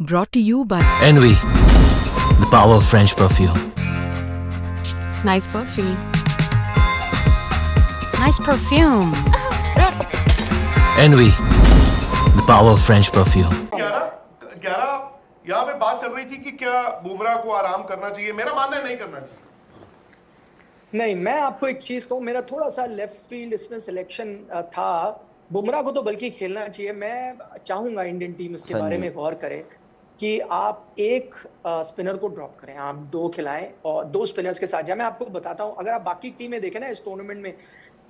Brought to you by Envy, the power of French perfume. Nice perfume. Nice perfume. Envy, the power of French perfume. 11 यहाँ पे बात चल रही थी कि क्या बुमराह को आराम करना चाहिए। मेरा मानना है नहीं करना चाहिए। नहीं, मैं आपको एक चीज कहूँ, मेरा थोड़ा सा लेफ्ट फील्ड इसमें सिलेक्शन था। बुमराह को तो बल्कि खेलना चाहिए। मैं चाहूंगा इंडियन टीम इसके बारे में गौर करे कि आप एक स्पिनर को ड्रॉप करें, आप दो खिलाएं और दो स्पिनर्स के साथ जाए। मैं आपको बताता हूं, अगर आप बाकी टीमें देखें ना इस टूर्नामेंट में,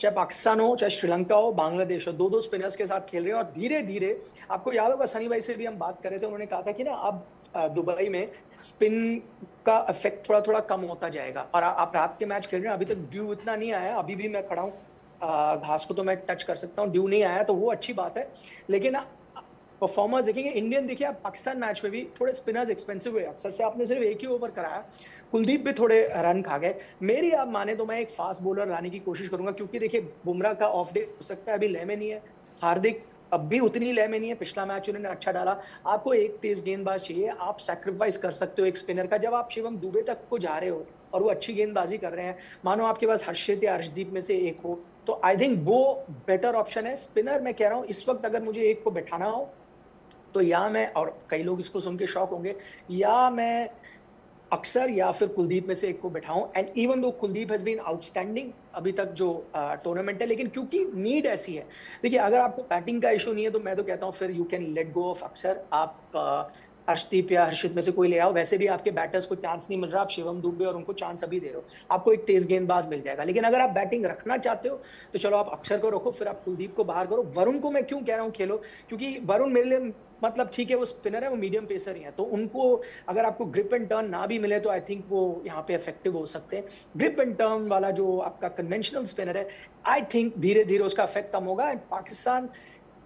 चाहे पाकिस्तान हो, चाहे श्रीलंका हो, बांग्लादेश हो, दो दो स्पिनर्स के साथ खेल रहे हैं और धीरे धीरे, आपको याद होगा सनी भाई से भी हम बात कर रहे थे, उन्होंने कहा था कि ना अब दुबई में स्पिन का इफेक्ट थोड़ा थोड़ा कम होता जाएगा। और आप रात के मैच खेल रहे हैं, अभी तक ड्यू इतना नहीं आया, अभी भी मैं खड़ा हूँ, घास को तो मैं टच कर सकता हूँ, ड्यू नहीं आया तो वो अच्छी बात है। लेकिन परफॉर्मर्स देखेंगे, इंडियन देखिए आप पाकिस्तान मैच में भी थोड़े स्पिनर्स एक्सपेंसिव हुए, अक्सर से आपने सिर्फ एक ही ओवर कराया, कुलदीप भी थोड़े रन खा गए। मेरी आप माने तो मैं एक फास्ट बॉलर लाने की कोशिश करूंगा, क्योंकि देखिए बुमराह का ऑफ डे हो सकता है, अभी लय में नहीं है, हार्दिक अब भी उतनी लय में नहीं है, पिछला मैच उन्होंने अच्छा डाला। आपको एक तेज गेंदबाज चाहिए, आप सैक्रिफाइस कर सकते हो एक स्पिनर का। जब आप शिवम दुबे तक को जा रहे हो और वो अच्छी गेंदबाजी कर रहे हैं, मानो आपके पास हर्षित या हर्षदीप में से एक हो, तो आई थिंक वो बेटर ऑप्शन है। स्पिनर मैं कह रहा हूँ इस वक्त अगर मुझे एक को बैठाना हो तो या मैं, और कई लोग इसको सुन के शॉक होंगे, या मैं अक्सर या फिर कुलदीप में से एक को बैठाऊं। And even though Kuldeep has been outstanding अभी तक जो टूर्नामेंट है, लेकिन क्योंकि नीड ऐसी है, देखिए अगर आपको बैटिंग का इशू नहीं है तो मैं तो कहता हूं फिर you can let go of अक्सर, आप अर्शदीप या हर्षित में से कोई ले आओ। वैसे भी आपके बैटर्स को चांस नहीं मिल रहा, आप शिवम दुबे और उनको चांस अभी दे रहे हो, आपको एक तेज गेंदबाज मिल जाएगा। लेकिन अगर आप बैटिंग रखना चाहते हो तो चलो आप अक्षर को रखो, फिर आप कुलदीप को बाहर करो। वरुण को मैं क्यों कह रहा हूँ खेलो, क्योंकि वरुण मेरे लिए मतलब ठीक है वो स्पिनर है, वो मीडियम पेसर ही है, तो उनको अगर आपको ग्रिप एंड टर्न ना भी मिले तो आई थिंक वो यहाँ पे इफेक्टिव हो सकते हैं। ग्रिप एंड टर्न वाला जो आपका कन्वेंशनल स्पिनर है, आई थिंक धीरे धीरे उसका इफेक्ट कम होगा। एंड पाकिस्तान,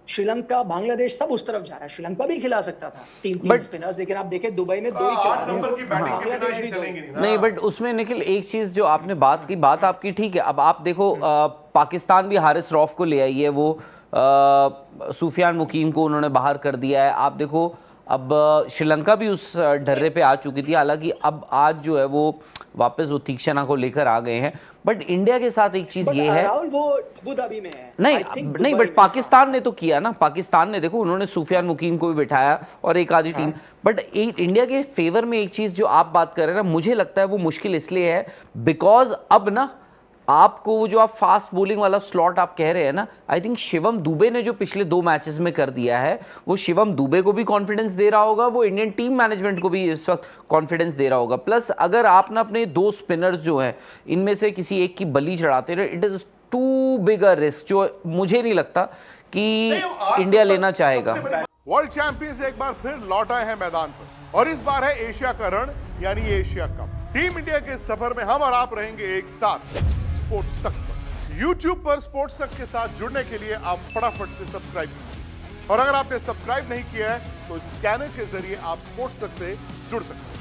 श्रीलंका, बांग्लादेश सब उस तरफ जा रहा है। श्रीलंका भी खिला सकता था तीन स्पिनर्स, लेकिन आप देखें दुबई में दो ही खिला रहे हैं। नहीं, बट उसमें निखिल एक चीज जो आपने बात की, बात आपकी ठीक है। अब आप देखो पाकिस्तान भी हारिस रऊफ को ले आई है, वो सुफियान मुकीम को उन्होंने बाहर कर दिया है। आप देखो अब श्रीलंका भी उस ढर्रे पे आ चुकी थी, हालांकि अब आज जो है वो वापस वो तीक्षणा को लेकर आ गए हैं। बट इंडिया के साथ एक चीज ये है, वो अबू धाबी में है। नहीं बट पाकिस्तान ने तो किया ना, पाकिस्तान ने देखो उन्होंने सुफियान मुकीम को भी बिठाया और एक आधी टीम। बट इंडिया के फेवर में एक चीज जो आप बात कर रहे हैं ना, मुझे लगता है वो मुश्किल इसलिए है बिकॉज अब ना आपको वो जो आप फास्ट बॉलिंग वाला स्लॉट आप कह रहे हैं ना, आई थिंक शिवम दुबे ने जो पिछले 2 मैचेस में कर दिया है, वो शिवम दुबे को भी कॉन्फिडेंस दे रहा होगा, वो इंडियन टीम मैनेजमेंट को भी इस वक्त कॉन्फिडेंस दे रहा होगा। प्लस अगर आप ना अपने 2 स्पिनर्स जो हैं इनमें से किसी एक की बलि चढ़ाते रहे, it is too big a risk, जो मुझे नहीं लगता कि इंडिया लेना चाहेगा। वर्ल्ड चैंपियंस एक बार फिर लौट आए हैं मैदान पर और इस बार है एशिया का रण, यानी एशिया कप। टीम इंडिया के सफर में हम और आप रहेंगे एक साथ स्पोर्ट्स तक पर। YouTube पर स्पोर्ट्स तक के साथ जुड़ने के लिए आप फटाफट से सब्सक्राइब कीजिए, और अगर आपने सब्सक्राइब नहीं किया है तो स्कैनर के जरिए आप स्पोर्ट्स तक से जुड़ सकते हैं।